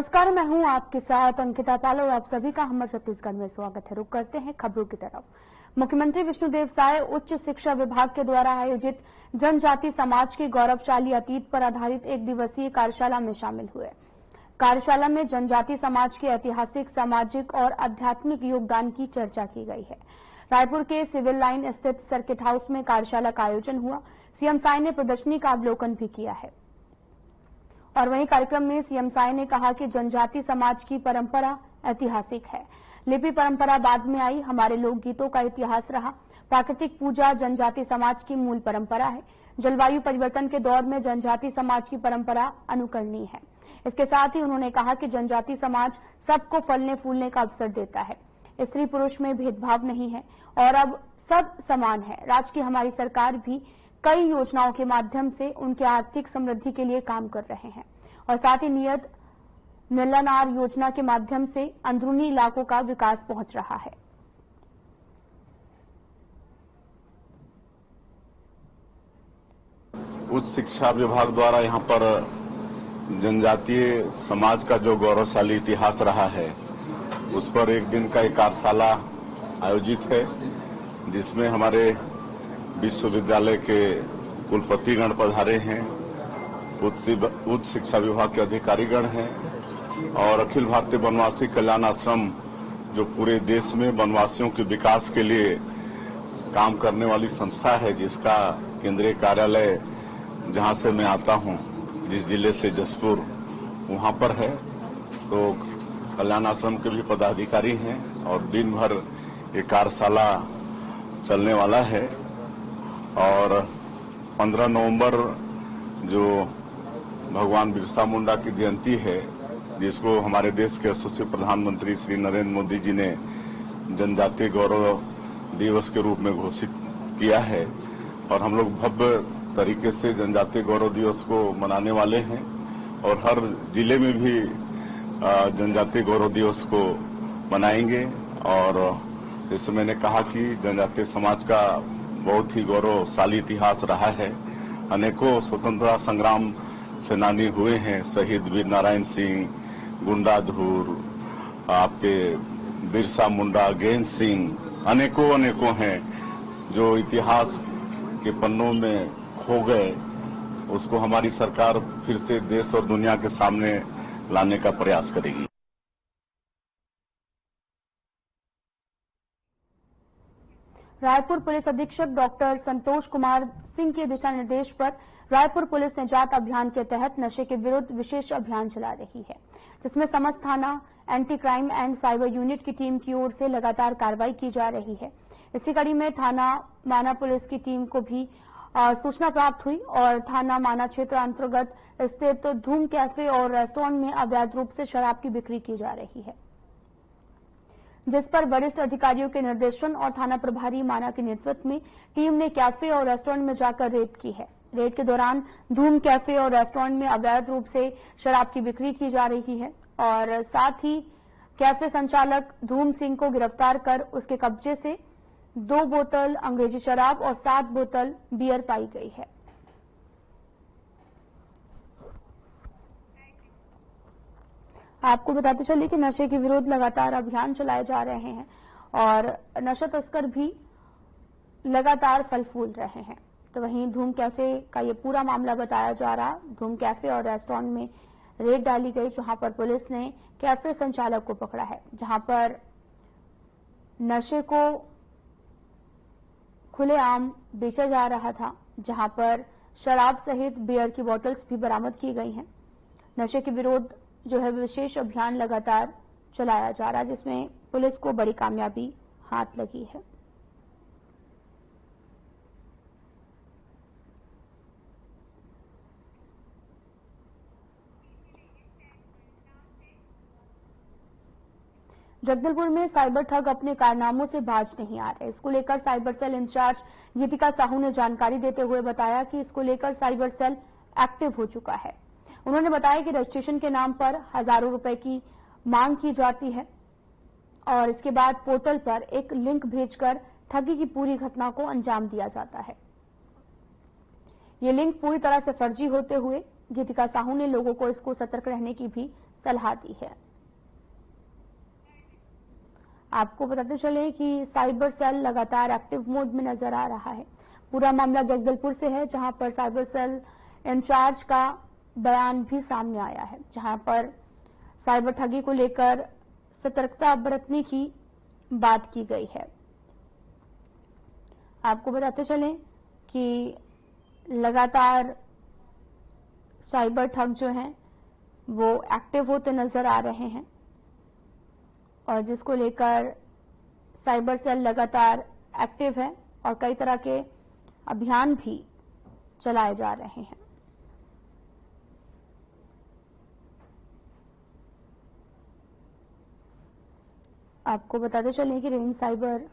नमस्कार, मैं हूं आपके साथ अंकिता पाल और आप सभी का हमर छत्तीसगढ़ में स्वागत है। रुक करते हैं खबरों की तरफ। मुख्यमंत्री विष्णुदेव साय उच्च शिक्षा विभाग के द्वारा आयोजित जनजाति समाज के गौरवशाली अतीत पर आधारित एक दिवसीय कार्यशाला में शामिल हुए। कार्यशाला में जनजाति समाज के ऐतिहासिक, सामाजिक और आध्यात्मिक योगदान की चर्चा की गई है। रायपुर के सिविल लाइन स्थित सर्किट हाउस में कार्यशाला का आयोजन हुआ। सीएम साय ने प्रदर्शनी का अवलोकन भी किया है और वहीं कार्यक्रम में सीएम साय ने कहा कि जनजाति समाज की परंपरा ऐतिहासिक है। लिपि परंपरा बाद में आई, हमारे लोकगीतों का इतिहास रहा। प्राकृतिक पूजा जनजाति समाज की मूल परंपरा है। जलवायु परिवर्तन के दौर में जनजाति समाज की परंपरा अनुकरणीय है। इसके साथ ही उन्होंने कहा कि जनजाति समाज सबको फलने फूलने का अवसर देता है। स्त्री पुरुष में भेदभाव नहीं है और अब सब समान है। राज्य की हमारी सरकार भी कई योजनाओं के माध्यम से उनके आर्थिक समृद्धि के लिए काम कर रहे हैं और साथ ही नियत निलनार योजना के माध्यम से अंदरूनी इलाकों का विकास पहुंच रहा है। उच्च शिक्षा विभाग द्वारा यहाँ पर जनजातीय समाज का जो गौरवशाली इतिहास रहा है उस पर एक दिन का एक कार्यशाला आयोजित है, जिसमें हमारे विश्वविद्यालय के कुलपतिगण पधारे हैं, उच्च शिक्षा विभाग के अधिकारीगण हैं और अखिल भारतीय वनवासी कल्याण आश्रम जो पूरे देश में वनवासियों के विकास के लिए काम करने वाली संस्था है, जिसका केंद्रीय कार्यालय जहां से मैं आता हूं, जिस जिले से जसपुर, वहां पर है। तो कल्याण आश्रम के भी पदाधिकारी हैं और दिन भर ये कार्यशाला चलने वाला है और 15 नवंबर जो भगवान बिरसा मुंडा की जयंती है, जिसको हमारे देश के यशस्वी प्रधानमंत्री श्री नरेंद्र मोदी जी ने जनजातीय गौरव दिवस के रूप में घोषित किया है और हम लोग भव्य तरीके से जनजातीय गौरव दिवस को मनाने वाले हैं और हर जिले में भी जनजातीय गौरव दिवस को मनाएंगे। और जैसे मैंने कहा कि जनजातीय समाज का बहुत ही गौरवशाली इतिहास रहा है। अनेकों स्वतंत्रता संग्राम सेनानी हुए हैं, शहीद वीर नारायण सिंह, गुंडाधुर, आपके बिरसा मुंडा, गैंद सिंह, अनेकों हैं जो इतिहास के पन्नों में खो गए। उसको हमारी सरकार फिर से देश और दुनिया के सामने लाने का प्रयास करेगी। रायपुर पुलिस अधीक्षक डॉक्टर संतोष कुमार सिंह के दिशा निर्देश पर रायपुर पुलिस निजात अभियान के तहत नशे के विरुद्ध विशेष अभियान चला रही है, जिसमें समस्त थाना anti crime and cyber unit की टीम की ओर से लगातार कार्रवाई की जा रही है। इसी कड़ी में थाना माना पुलिस की टीम को भी सूचना प्राप्त हुई और थाना माना क्षेत्र अंतर्गत स्थित धूम कैफे और रेस्टोरेंट में अवैध रूप से शराब की बिक्री की जा रही है, जिस पर वरिष्ठ अधिकारियों के निर्देशन और थाना प्रभारी माना के नेतृत्व में टीम ने कैफे और रेस्टोरेंट में जाकर रेड की है। रेड के दौरान धूम कैफे और रेस्टोरेंट में अवैध रूप से शराब की बिक्री की जा रही है और साथ ही कैफे संचालक धूम सिंह को गिरफ्तार कर उसके कब्जे से 2 बोतल अंग्रेजी शराब और 7 बोतल बियर पाई गई है। आपको बताते चलिए कि नशे के विरुद्ध लगातार अभियान चलाए जा रहे हैं और नशा तस्कर भी लगातार फल फूल रहे हैं। तो वहीं धूम कैफे का ये पूरा मामला बताया जा रहा। धूम कैफे और रेस्टोरेंट में रेड डाली गई, जहां पर पुलिस ने कैफे संचालक को पकड़ा है, जहां पर नशे को खुलेआम बेचा जा रहा था, जहां पर शराब सहित बियर की बोतल्स भी बरामद की गई हैं। नशे के विरुद्ध जो है विशेष अभियान लगातार चलाया जा रहा है, जिसमें पुलिस को बड़ी कामयाबी हाथ लगी है। जगदलपुर में साइबर ठग अपने कारनामों से बाज नहीं आ रहे। इसको लेकर साइबर सेल इंचार्ज गीतिका साहू ने जानकारी देते हुए बताया कि इसको लेकर साइबर सेल एक्टिव हो चुका है। उन्होंने बताया कि रजिस्ट्रेशन के नाम पर हजारों रुपए की मांग की जाती है और इसके बाद पोर्टल पर एक लिंक भेजकर ठगी की पूरी घटना को अंजाम दिया जाता है। ये लिंक पूरी तरह से फर्जी होते हुए गीतिका साहू ने लोगों को इसको सतर्क रहने की भी सलाह दी है। आपको बताते चले कि साइबर सेल लगातार एक्टिव मोड में नजर आ रहा है। पूरा मामला जगदलपुर से है, जहां पर साइबर सेल इंचार्ज का बयान भी सामने आया है, जहां पर साइबर ठगी को लेकर सतर्कता बरतने की बात की गई है। आपको बताते चलें कि लगातार साइबर ठग जो हैं वो एक्टिव होते नजर आ रहे हैं और जिसको लेकर साइबर सेल लगातार एक्टिव है और कई तरह के अभियान भी चलाए जा रहे हैं। आपको बताते चलें कि रेंज साइबर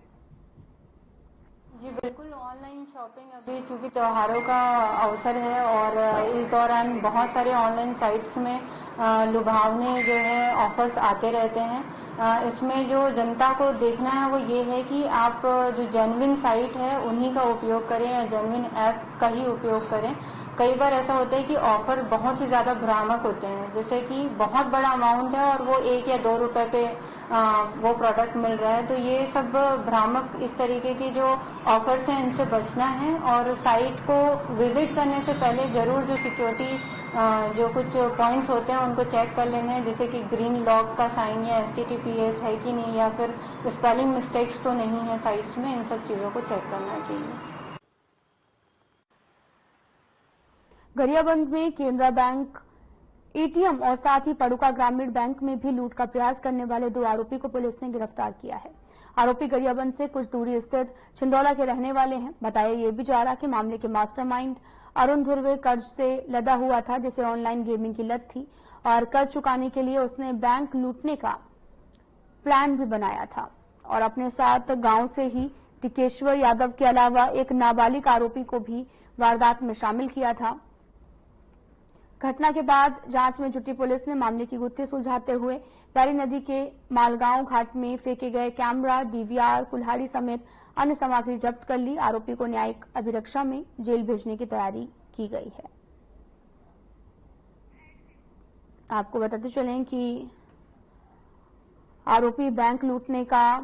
जी बिल्कुल, ऑनलाइन शॉपिंग अभी चूंकि त्योहारों का अवसर है और इस दौरान बहुत सारे ऑनलाइन साइट्स में लुभावने जो है ऑफर्स आते रहते हैं। इसमें जो जनता को देखना है वो ये है कि आप जो जेन्युइन साइट है उन्हीं का उपयोग करें या जेन्युइन ऐप का ही उपयोग करें। कई बार ऐसा होता है कि ऑफर बहुत ही ज्यादा भ्रामक होते हैं, जैसे कि बहुत बड़ा अमाउंट है और वो 1 या 2 रुपए पे वो प्रोडक्ट मिल रहा है। तो ये सब भ्रामक इस तरीके की जो ऑफर्स हैं इनसे बचना है और साइट को विजिट करने से पहले जरूर जो सिक्योरिटी जो कुछ पॉइंट्स होते हैं उनको चेक कर लेने हैं, जैसे कि ग्रीन लॉक का साइन या HTTPS है कि नहीं या फिर स्पेलिंग मिस्टेक्स तो नहीं है साइट्स में। इन सब चीजों को चेक करना चाहिए। गरियाबंद में केनरा बैंक ATM और साथ ही पड़ुका ग्रामीण बैंक में भी लूट का प्रयास करने वाले 2 आरोपी को पुलिस ने गिरफ्तार किया है। आरोपी गरियाबंद से कुछ दूरी स्थित छिंदौला के रहने वाले हैं। बताया ये भी जा रहा कि मामले के मास्टरमाइंड अरुण ध्रुवे कर्ज से लदा हुआ था, जिसे ऑनलाइन गेमिंग की लत थी और कर्ज चुकाने के लिए उसने बैंक लूटने का प्लान भी बनाया था और अपने साथ गांव से ही टिकेश्वर यादव के अलावा एक नाबालिग आरोपी को भी वारदात में शामिल किया था। घटना के बाद जांच में जुटी पुलिस ने मामले की गुत्थी सुलझाते हुए प्यारी नदी के मालगांव घाट में फेंके गए कैमरा, DVR, कुल्हाड़ी समेत अन्य सामग्री जब्त कर ली। आरोपी को न्यायिक अभिरक्षा में जेल भेजने की तैयारी की गई है। आपको बताते चलें कि आरोपी बैंक लूटने का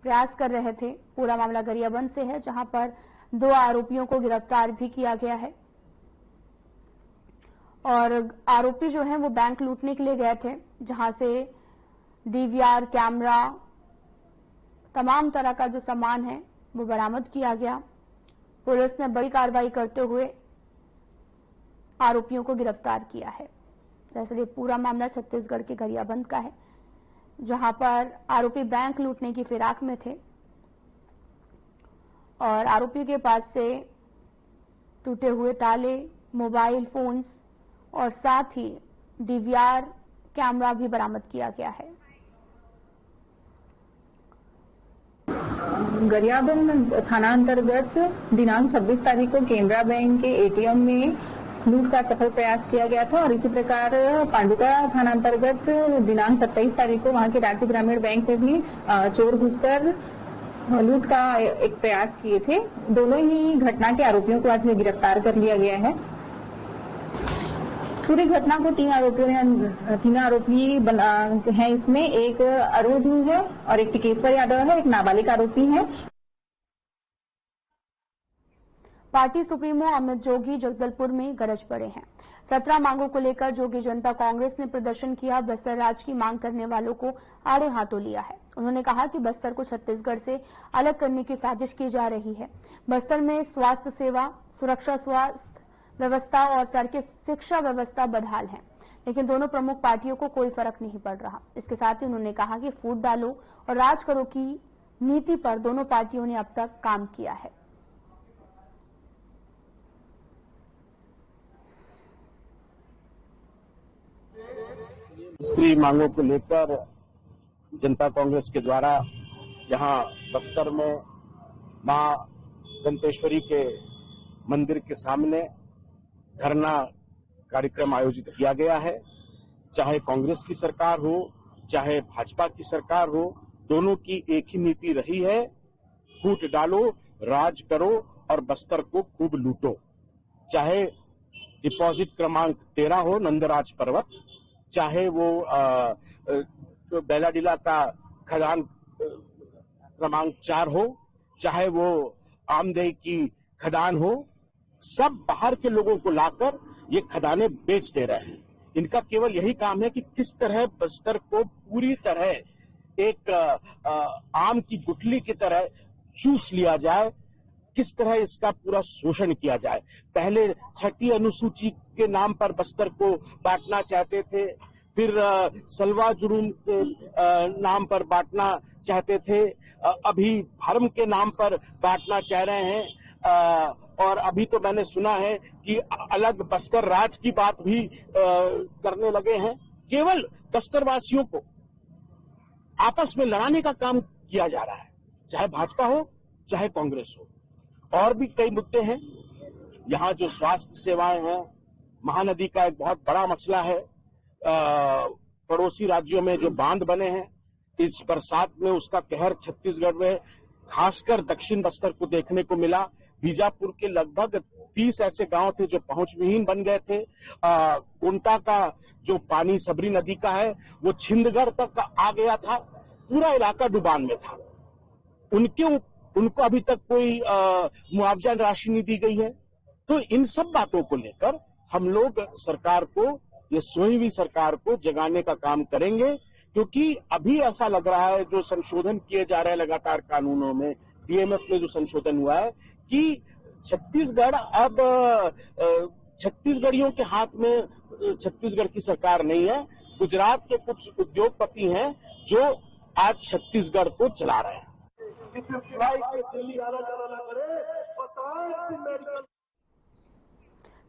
प्रयास कर रहे थे। पूरा मामला गरियाबंद से है, जहां पर 2 आरोपियों को गिरफ्तार भी किया गया है और आरोपी जो हैं वो बैंक लूटने के लिए गए थे, जहां से DVR, कैमरा, तमाम तरह का जो सामान है वो बरामद किया गया। पुलिस ने बड़ी कार्रवाई करते हुए आरोपियों को गिरफ्तार किया है। दरअसल ये पूरा मामला छत्तीसगढ़ के गरियाबंद का है, जहां पर आरोपी बैंक लूटने की फिराक में थे और आरोपियों के पास से टूटे हुए ताले, मोबाइल फोन्स और साथ ही DVR कैमरा भी बरामद किया गया है। गरियाबंद थाना अंतर्गत दिनांक 26 तारीख को केनरा बैंक के ATM में लूट का सफल प्रयास किया गया था और इसी प्रकार पांडुका थाना अंतर्गत दिनांक 27 तारीख को वहां के राज्य ग्रामीण बैंक में भी चोर घुसकर लूट का एक प्रयास किए थे। दोनों ही घटना के आरोपियों को आज गिरफ्तार कर लिया गया है। पूरी घटना को 3 आरोपी हैं। इसमें एक अरुण ध्रुव है और एक टिकेश्वर यादव है, एक नाबालिग आरोपी है। पार्टी सुप्रीमो अमित जोगी जगदलपुर में गरज पड़े हैं। 17 मांगों को लेकर जोगी जनता कांग्रेस ने प्रदर्शन किया। बस्तर राज्य की मांग करने वालों को आड़े हाथों लिया है। उन्होंने कहा कि बस्तर को छत्तीसगढ़ से अलग करने की साजिश की जा रही है। बस्तर में स्वास्थ्य सेवा, सुरक्षा, स्वास्थ्य व्यवस्था और सड़कें, शिक्षा व्यवस्था बदहाल है, लेकिन दोनों प्रमुख पार्टियों को कोई फर्क नहीं पड़ रहा। इसके साथ ही उन्होंने कहा कि फूट डालो और राज करो की नीति पर दोनों पार्टियों ने अब तक काम किया है। दूसरी मांगों को लेकर जनता कांग्रेस के द्वारा यहां बस्तर में मां दंतेश्वरी के मंदिर के सामने धरना कार्यक्रम आयोजित किया गया है। चाहे कांग्रेस की सरकार हो, चाहे भाजपा की सरकार हो, दोनों की एक ही नीति रही है, फूट डालो, राज करो और बस्तर को खूब लूटो। चाहे डिपॉजिट क्रमांक 13 हो नंदराज पर्वत, चाहे वो बेलाडीला का खदान क्रमांक 4 हो, चाहे वो आमदई की खदान हो, सब बाहर के लोगों को लाकर ये खदानें बेच दे रहे हैं। इनका केवल यही काम है कि किस तरह बस्तर को पूरी तरह एक आम की गुठली की तरह चूस लिया जाए, किस तरह इसका पूरा शोषण किया जाए। पहले 6ठी अनुसूची के नाम पर बस्तर को बांटना चाहते थे, फिर सलवा जुर्म के नाम पर बांटना चाहते थे, अभी धर्म के नाम पर बांटना चाह रहे हैं, और अभी तो मैंने सुना है कि अलग बस्तर राज की बात भी करने लगे हैं। केवल बस्तरवासियों को आपस में लड़ाने का काम किया जा रहा है, चाहे भाजपा हो चाहे कांग्रेस हो। और भी कई मुद्दे हैं। यहाँ जो स्वास्थ्य सेवाएं हैं, महानदी का एक बहुत बड़ा मसला है। पड़ोसी राज्यों में जो बांध बने हैं, इस बरसात में उसका कहर छत्तीसगढ़ में खासकर दक्षिण बस्तर को देखने को मिला। बीजापुर के लगभग 30 ऐसे गांव थे जो पहुंच विहीन बन गए थे। कोंटा का जो पानी सबरी नदी का है वो छिंदगढ़ तक आ गया था, पूरा इलाका डुबान में था। उनको अभी तक कोई मुआवजा राशि नहीं दी गई है। तो इन सब बातों को लेकर हम लोग सरकार को, ये सोई हुई सरकार को जगाने का काम करेंगे, क्योंकि अभी ऐसा लग रहा है जो संशोधन किए जा रहे हैं लगातार कानूनों में, डीएमएफ में जो संशोधन हुआ है कि छत्तीसगढ़ अब छत्तीसगढ़ियों के हाथ में छत्तीसगढ़ की सरकार नहीं है। गुजरात के कुछ उद्योगपति हैं जो आज छत्तीसगढ़ को चला रहे हैं।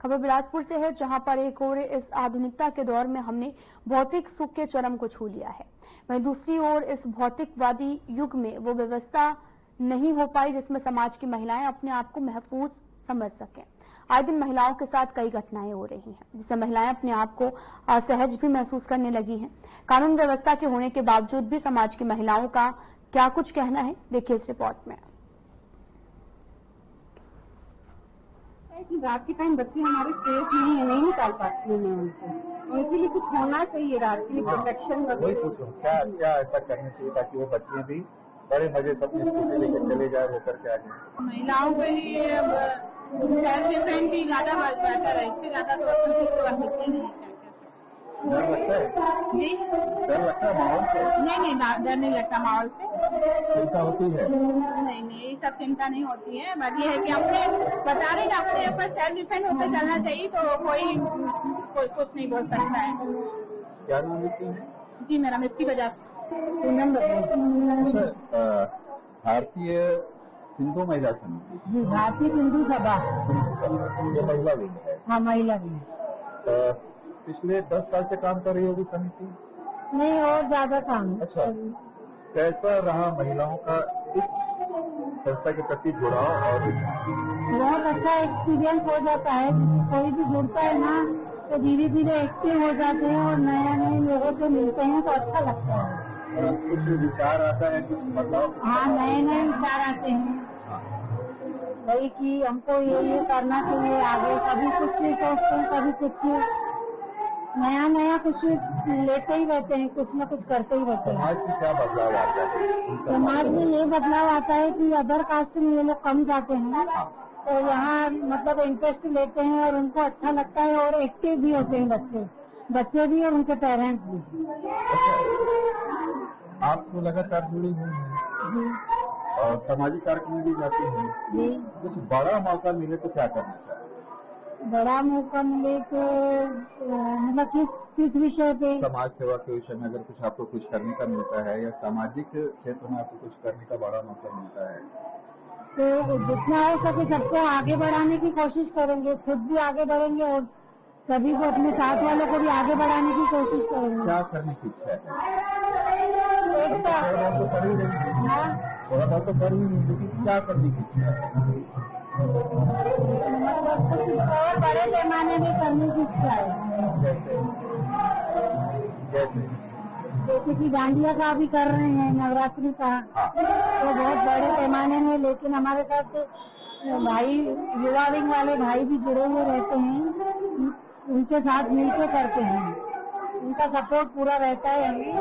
खबर बिलासपुर से है, जहां पर एक ओर इस आधुनिकता के दौर में हमने भौतिक सुख के चरम को छू लिया है, वहीं दूसरी ओर इस भौतिकवादी युग में वो व्यवस्था नहीं हो पाई जिसमें समाज की महिलाएं अपने आप को महफूज समझ सकें। आए दिन महिलाओं के साथ कई घटनाएं हो रही हैं जिससे महिलाएं अपने आप को असहज भी महसूस करने लगी हैं। कानून व्यवस्था के होने के बावजूद भी समाज की महिलाओं का क्या कुछ कहना है, देखिए इस रिपोर्ट में। रात के टाइम बच्चे हमारे सेफ नहीं है, नहीं निकाल पाती हूँ मैं उनके लिए कुछ होना चाहिए, रात के लिए प्रोटेक्शन वगैरह। क्या ऐसा करना चाहिए ताकि वो बच्चे भी बड़े मजे से अपनी स्कूटी लेकर चले जाए, वो करके आ जाए। महिलाओं के लिए सेल्फ डिफेंस भी ज्यादा बेहतर है, इससे ज्यादा तो मिलती नहीं है। डर लगता है? जी, डर लगता है माहौल से? नहीं, डर नहीं लगता माहौल से। चिंता होती है? नहीं, ये सब चिंता नहीं होती है। बट ये है कि अपने बता रहे ना, अपने ऊपर सेल्फ डिफेंस होकर चलना चाहिए, तो कोई कुछ नहीं बोल सकता है। क्या नाम लिखती है? जी, मेरा मिस्टी बाजार। भारतीय सिंधु महिला समिति। जी, भारतीय सिंधु सभा। ये महिला विंग है? हाँ, महिला विंग। पिछले 10 साल से काम कर रही होगी समिति? नहीं, और ज्यादा काम। अच्छा, कैसा रहा महिलाओं का इस संस्था के प्रति जुड़ाव? और बहुत अच्छा एक्सपीरियंस हो जाता है। कोई भी जुड़ता है ना तो धीरे धीरे एक्टिव हो जाते हैं और नए लोगों से मिलते हैं तो अच्छा लगता है। कुछ विचार आता है, कुछ बदलाव? हाँ, नए विचार आते हैं भाई कि हमको ये करना चाहिए आगे। कभी कुछ सोचते हैं, कभी कुछ नया कुछ लेते ही रहते हैं, कुछ न कुछ करते ही रहते हैं। समाज में क्या बदलाव आता है? समाज में ये बदलाव आता है कि अदर कास्ट में ये लोग कम जाते हैं तो यहाँ मतलब इंटरेस्ट लेते हैं और उनको अच्छा लगता है और एक्टिव भी होते हैं बच्चे भी और उनके पेरेंट्स भी। आप तो लगातार जुड़ी हुई हैं और सामाजिक कार्यक्रम में भी जाती हैं जी। कुछ बड़ा मौका मिले तो क्या करना चाहिए? बड़ा मौका मिले तो मतलब किस विषय पे? समाज सेवा के विषय में अगर कुछ आपको कुछ करने का मिलता है या सामाजिक क्षेत्र में आपको कुछ करने का बड़ा मौका मिलता है तो जितना हो सके सबको आगे बढ़ाने की कोशिश करेंगे, खुद भी आगे बढ़ेंगे और सभी को, अपने साथ वालों को भी आगे बढ़ाने की कोशिश करेंगे। क्या करने की इच्छा है? थोड़ा बहुत तो कर ही नहीं, लेकिन क्या करने की इच्छा है? मतलब कुछ और बड़े पैमाने में करने की इच्छा है। जैसे कि डांडिया का भी कर रहे हैं, नवरात्रि का तो बहुत बड़े पैमाने में, लेकिन हमारे साथ भाई युवा विंग वाले भाई भी जुड़े हुए रहते हैं, उनके साथ मिलकर करते हैं। उनका सपोर्ट पूरा रहता है हमें।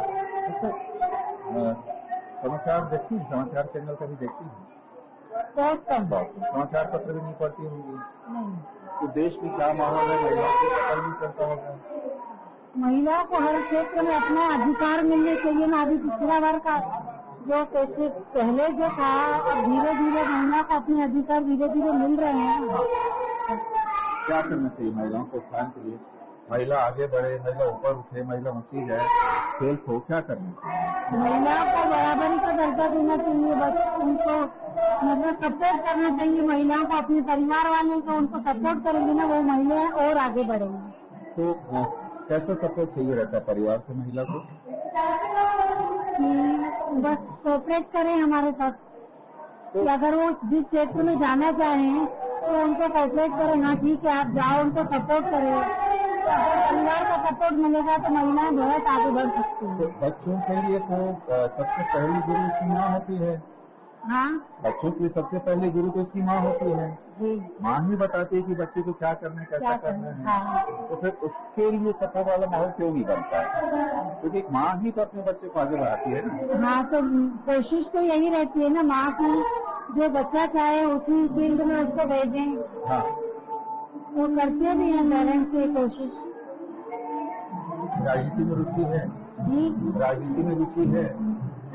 समाचार देखती हैं, समाचार चैनल कभी देखती हैं? बहुत कम। समाचार पत्र भी नहीं पढ़ती होंगी? नहीं। तो देश में क्या माहौल है, महिलाओं को पता नहीं चलता होगा? महिलाओं को हर क्षेत्र में अपना अधिकार मिलने चाहिए ना। अभी पिछड़ा वर्ग का जो पहले जो था, अब धीरे धीरे महिला को अपने अधिकार धीरे धीरे मिल रहे हैं। क्या करना चाहिए महिलाओं को उत्थान के लिए? महिला आगे बढ़े, महिला ऊपर उठे, महिला ऊंची जाए, सेल्फ हो, क्या करना चाहिए? महिलाओं को बराबरी का दर्जा देना चाहिए। बस उनको मतलब सपोर्ट करना चाहिए महिलाओं को। अपने परिवार वाले को उनको सपोर्ट करेंगे ना, वो महिलाएं और आगे बढ़ेंगी। तो कैसा सपोर्ट चाहिए रहता है परिवार से महिला को? कि बस कोऑपरेट करें हमारे साथ। कि अगर वो जिस क्षेत्र में जाना चाहें तो उनको कोऑपरेट करें। हाँ ठीक है, आप जाओ, उनको सपोर्ट करें। अगर परिवार का सपोर्ट मिलेगा तो महिलाएं बहुत आगे बढ़ सकती हैं। तो बच्चों के लिए तो सबसे पहली गुरु उसकी माँ होती है। हाँ, बच्चों की सबसे पहले गुरु तो उसकी माँ होती है जी। माँ ही बताती है कि बच्चे को क्या करना है, कैसा करना है। हाँ। तो फिर उसके लिए सपोर्ट वाला माहौल क्यों नहीं बनता है? क्योंकि एक माँ ही तो अपने बच्चे को आगे बढ़ाती है ना। हाँ, तो कोशिश तो यही रहती है ना माँ की, जो बच्चा चाहे उसी फील्ड में उसको भेजें। हाँ, वो करते भी हैं पेरेंट्स से कोशिश। राजनीति में रुचि है? जी, राजनीति में रुचि है?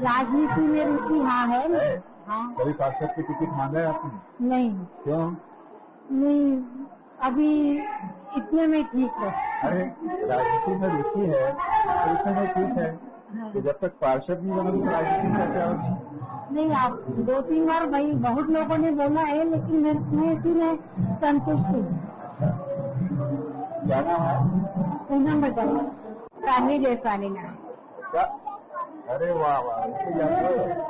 राजनीति में रुचि हाँ है। हाँ। कभी पार्षद की टिकट मांगा है आपने? नहीं क्यों? नहीं, अभी इतने में ठीक है। अरे राजनीति में रुचि है तो इतने में ठीक है। तो जब तक पार्षद नहीं बनोगे तो राजनीति में क्या होगी? नहीं, आप 2-3 बार भाई बहुत लोगों ने बोला है, लेकिन मैं इसी में संतुष्ट हूँ। क्या नाम है? पूनम बताइए। सानवी जयसवानी नाम। क्या? अरे वाह वाह, इसको याद है।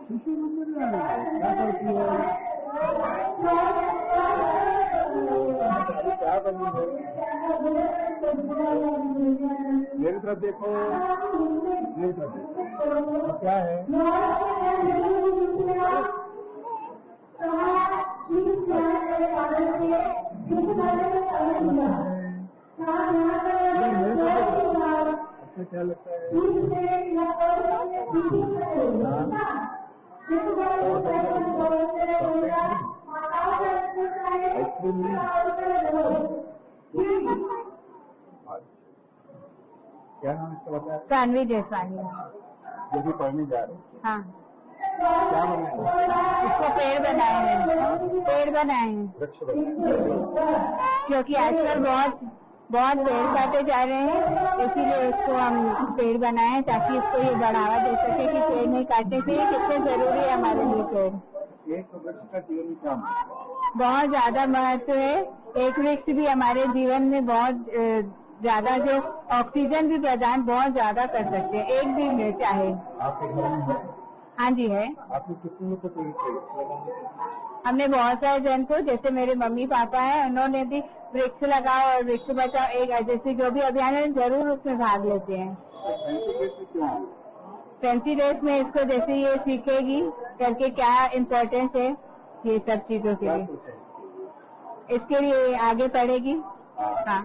शिशु मंदिर में क्या करती है? क्या बनी है? मेरी तरफ देखो, मेरी तरफ देखो। क्या है? अच्छा, क्या लगता है? आइसक्रीम क्या नाम इसका बताया? सानवी जयसवानी। जो भी पढ़ने जा रहे हैं। हाँ, क्या बनाए? इसको पेड़ बनाए हैं, पेड़ बनाए हैं। वृक्ष बनाए। क्योंकि आजकल बहुत पेड़ काटे जा रहे हैं, इसीलिए इसको हम पेड़ बनाए ताकि इसको ये बढ़ावा दे सके कि पेड़ नहीं काटने चाहिए। कितने जरूरी है हमारे लिए पेड़। एक वृक्ष का जीवन में क्या महत्व है? बहुत ज्यादा महत्व है। एक वृक्ष भी हमारे जीवन में बहुत ज्यादा जो ऑक्सीजन भी प्रदान बहुत ज्यादा कर सकते हैं। एक भी में चाहे। आपके घर में है? हाँ जी है। आपके कितने लोग को पेड़? हमने बहुत सारे जन को, जैसे मेरे मम्मी पापा हैं, उन्होंने भी वृक्ष लगाओ और वृक्ष बचाओ एक जैसे जो भी अभियान है जरूर उसमें भाग लेते हैं। फैंसी ड्रेस में इसको जैसे ये सीखेगी करके क्या इम्पोर्टेंस है ये सब चीजों के लिए, इसके लिए आगे पढ़ेगी। हाँ,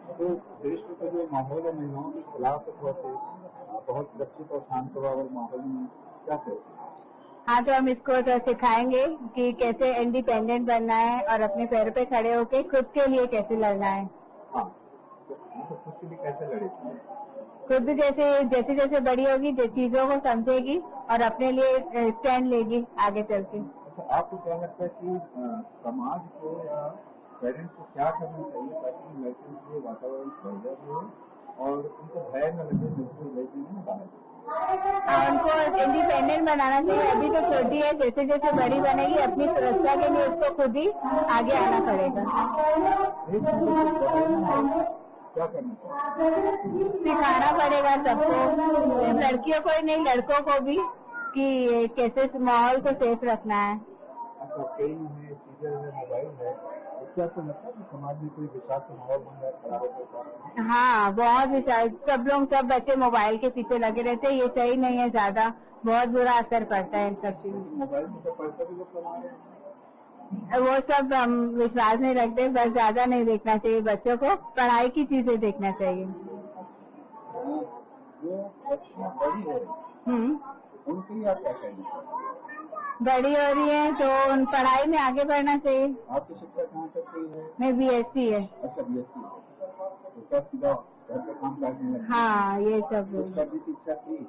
तो देश में तो जो माहौल है महिलाओं के खिलाफ बहुत सुरक्षित और शांत माहौल में क्या करें? हाँ, तो हम इसको तो सिखाएंगे कि कैसे इंडिपेंडेंट बनना है और अपने पैरों पे खड़े होके खुद के लिए कैसे लड़ना है। हाँ, तो खुद के लिए कैसे लड़ेगी? खुद जैसे जैसे बड़ी होगी चीजों को समझेगी और अपने लिए स्टैंड लेगी आगे चल के। अच्छा, आपको क्या लगता है कि समाज को या पेरेंट्स को क्या करना चाहिए ताकि लड़कियों के लिए वातावरण बढ़िया भी हो और उनको भय न लगे बिल्कुल लड़की में बाहर? उनको इंडिपेंडेंट बनाना चाहिए। अभी तो छोटी है, जैसे जैसे बड़ी बनेगी अपनी सुरक्षा के लिए उसको खुद ही आगे आना पड़ेगा। क्या करना चाहिए? सिखाना पड़ेगा सबको, सिर्फ लड़कियों को ही नहीं लड़कों को भी, कि कैसे माहौल को सेफ रखना है। अच्छा, पेन है, सीजर है, मोबाइल है, इससे आपको लगता है कि समाज में कोई विषाक्त माहौल बन रहा है, खराब होता है? हाँ, बहुत विषाक्त। सब बच्चे मोबाइल के पीछे लगे रहते हैं, ये सही नहीं है। ज्यादा बहुत बुरा असर पड़ता है इन सब चीजों से। मोबाइल में तो पैसा भी लोग कमा रहे हैं। वो सब हम विश्वास नहीं रखते, बस ज्यादा नहीं देखना चाहिए बच्चों को, पढ़ाई की चीजें देखना चाहिए। जो बच्चियां बड़ी है उनके लिए आप क्या कहेंगे? बड़ी हो रही है तो उन पढ़ाई में आगे बढ़ना चाहिए। आपकी शिक्षा कहाँ तक की है? मैं BSc है। अच्छा, BSc। उसका सीधा घर पे काम काज में? हाँ, ये सब करने की इच्छा थी?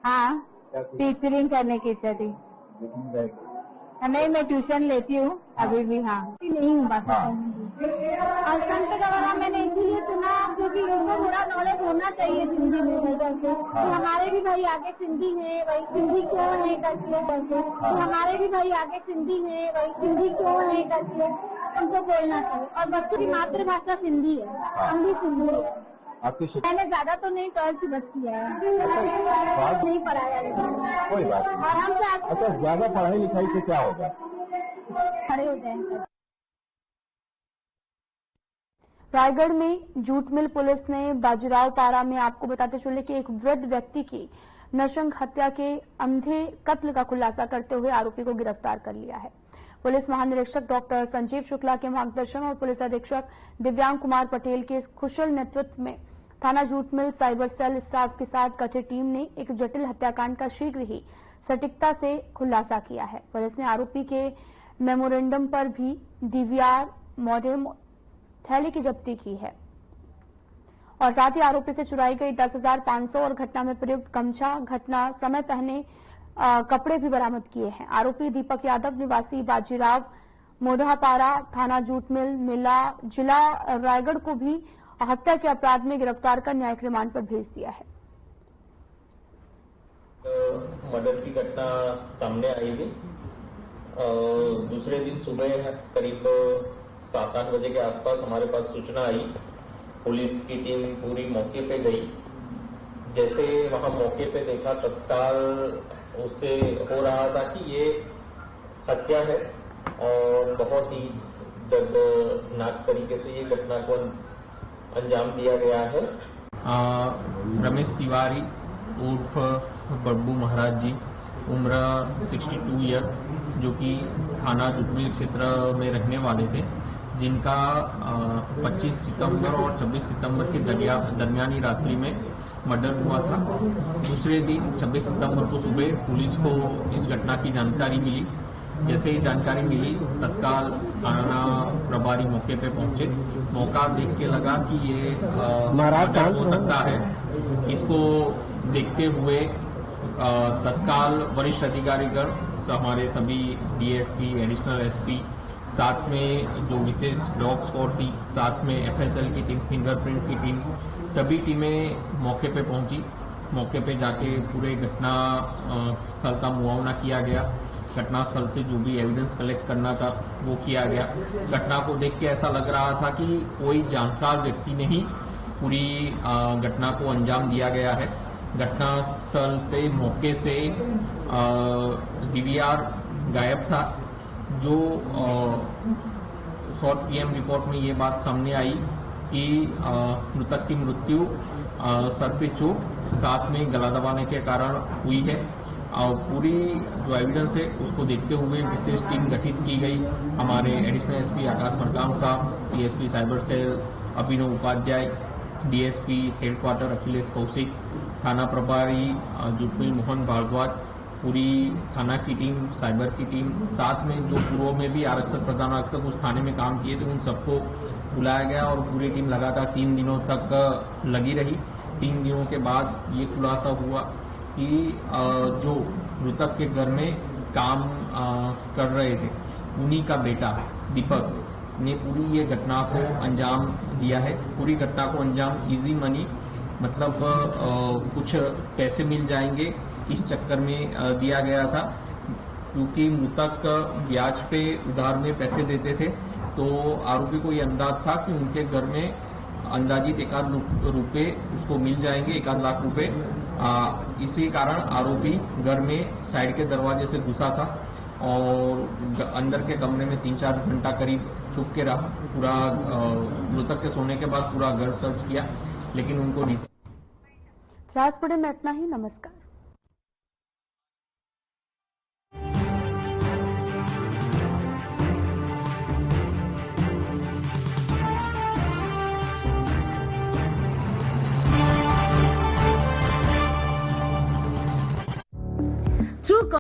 हाँ, टीचरिंग करने की इच्छा थी। नहीं, मैं ट्यूशन लेती हूँ अभी भी। हाँ, नहीं हूँ बात। और संत गवारा मैंने इसीलिए चुना क्योंकि उनको थोड़ा नॉलेज होना चाहिए सिंधी में करके, कि हमारे भी भाई आगे सिंधी है, वही सिंधी क्यों है करके, कि हमारे भी भाई आगे सिंधी है, वही सिंधी क्यों है करके उनको बोलना चाहिए। और बच्चों की मातृभाषा सिंधी है, हम भी सिंधी है। आपकी शिक्षा? मैंने ज्यादा तो नहीं, 12th बस किया है, नहीं पढ़ाया। कोई बात नहीं, आराम से। अच्छा, ज्यादा पढ़ाई लिखाई से क्या होगा? खड़े हो जाएंगे। रायगढ़ में जूट मिल पुलिस ने बाजीराव पारा में आपको बताते चले कि एक वृद्ध व्यक्ति की नरसंग हत्या के अंधे कत्ल का खुलासा करते हुए आरोपी को गिरफ्तार कर लिया है। पुलिस महानिरीक्षक डॉक्टर संजीव शुक्ला के मार्गदर्शन और पुलिस अधीक्षक दिव्यांग कुमार पटेल के कुशल नेतृत्व में थाना jute mill cyber cell staff के साथ गठित टीम ने एक जटिल हत्याकांड का शीघ्र ही सटीकता से खुलासा किया है। पुलिस ने आरोपी के मेमोरेंडम पर भी DVR मॉडल थैली की जब्ती की है और साथ ही आरोपी से चुराई गई 10,500 और घटना में प्रयुक्त गमछा, घटना समय पहने कपड़े भी बरामद किए हैं। आरोपी दीपक यादव निवासी बाजीराव मोधापारा थाना जूट मिल मेला जिला रायगढ़ को भी हत्या के अपराध में गिरफ्तार कर न्यायिक रिमांड पर भेज दिया है। मर्डर की घटना सामने आई थी। दूसरे दिन सुबह करीब 7-8 बजे के आसपास हमारे पास सूचना आई। पुलिस की टीम पूरी मौके पे गई। जैसे वहां मौके पे देखा, तत्काल उससे हो रहा था कि ये हत्या है और बहुत ही दर्दनाक तरीके से ये घटना को अंजाम दिया गया है। रमेश तिवारी उर्फ बब्बू महाराज जी, उम्र 62 ईयर, जो कि थाना जुटमिल क्षेत्र में रहने वाले थे, जिनका 25 सितंबर और 26 सितंबर के दरमियानी रात्रि में मर्डर हुआ था। दूसरे दिन 26 सितंबर को सुबह पुलिस को इस घटना की जानकारी मिली। जैसे ही जानकारी मिली, तत्काल थाना प्रभारी मौके पे पहुंचे। मौका देख के लगा कि ये मर्डर हो सकता है। इसको देखते हुए तत्काल वरिष्ठ अधिकारीगण, हमारे सभी DSP, एडिशनल SP, साथ में जो विशेष डॉग स्क्वाड थी, साथ में FSL की टीम, फिंगरप्रिंट की टीम, सभी टीमें मौके पे पहुंची। मौके पे जाके पूरे घटना स्थल का मुआयना किया गया। घटना स्थल से जो भी एविडेंस कलेक्ट करना था वो किया गया। घटना को देख के ऐसा लग रहा था कि कोई जानकार व्यक्ति ने ही पूरी घटना को अंजाम दिया गया है। घटना स्थल पे मौके से DVR गायब था। जो शॉर्ट PM रिपोर्ट में ये बात सामने आई कि मृतक की मृत्यु सर पे चोट, साथ में गला दबाने के कारण हुई है। और पूरी जो एविडेंस है उसको देखते हुए विशेष टीम गठित की गई। हमारे एडिशनल SP आकाश मरकाम साहब, CSP साइबर सेल अभिनव उपाध्याय, DSP हेडक्वार्टर अखिलेश कौशिक, थाना प्रभारी जुटमिल मोहन भारद्वाज, पूरी थाना की टीम, साइबर की टीम, साथ में जो पूर्व में भी आरक्षक, प्रधान आरक्षक उस थाने में काम किए थे, उन सबको बुलाया गया और पूरी टीम लगातार 3 दिनों तक लगी रही। 3 दिनों के बाद ये खुलासा हुआ कि जो मृतक के घर में काम कर रहे थे, उन्हीं का बेटा दीपक ने पूरी ये घटना को अंजाम दिया है। पूरी घटना को अंजाम इजी मनी, मतलब कुछ पैसे मिल जाएंगे, इस चक्कर में दिया गया था। क्योंकि मृतक ब्याज पे उधार में पैसे देते थे, तो आरोपी को ये अंदाज था कि उनके घर में अंदाजित 1,00,000 रुपए उसको मिल जाएंगे, 1,00,000 रुपए। इसी कारण आरोपी घर में साइड के दरवाजे से घुसा था और अंदर के कमरे में 3-4 घंटा करीब छुप के रहा। पूरा मृतक के सोने के बाद पूरा घर सर्च किया, लेकिन उनको राजपुरे में इतना ही। नमस्कार। ट्रू